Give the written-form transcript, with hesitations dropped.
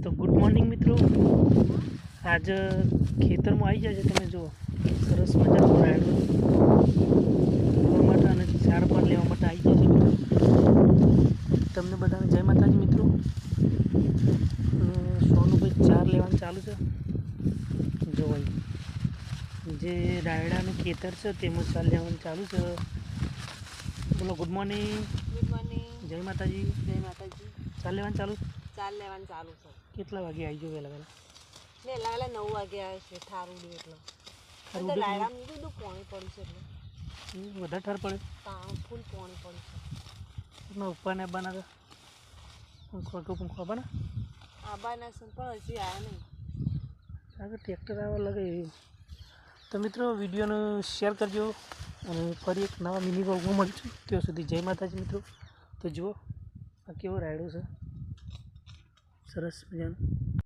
તો good morning મિત્રો, આજ ખેતરમાં આવી જાય છે. તમે જુઓ સરસ મજાનું રાયડું ફોર માટે અને ઝાડ પર લેવા માટે આવી જાય છે મિત્રો. તમને બધાને જય માતાજી મિત્રો. સોનુભાઈ ચાર લેવાનું ચાલુ છે. જો જે રાયડાનું ખેતર છે તેમાં ચાર લેવાનું ચાલુ છે. બોલો ગુડ મોર્નિંગ. Good morning. જય માતાજી. જય માતાજી. ચાર લેવાનું ચાલુ. ચાર લેવાનું ચાલુ છે. કેટલા વાગે આવી જાવ? વહેલા વહેલા 9 વાગે આવે છે. થારું દે એટલે તો રાયડામાં બધું પાણી પડ્યું છે એટલે વધારે ઠાર પડે. ફૂલ પાણી પડ્યું છે. એમાં ઉપરને બનાવે પંખો બના આબાના છે પણ હજી આવ્યા નહીં. આગળ ટ્રેક્ટર આવવા લાગે. તો મિત્રો વિડીયોને શેર કરજો અને ફરી એક નવા મિની વ્લોગમાં મળીશું. ત્યાં સુધી જય માતાજી મિત્રો. તો જુઓ આ કેવો રાયડો છે, સરસ મજાનો.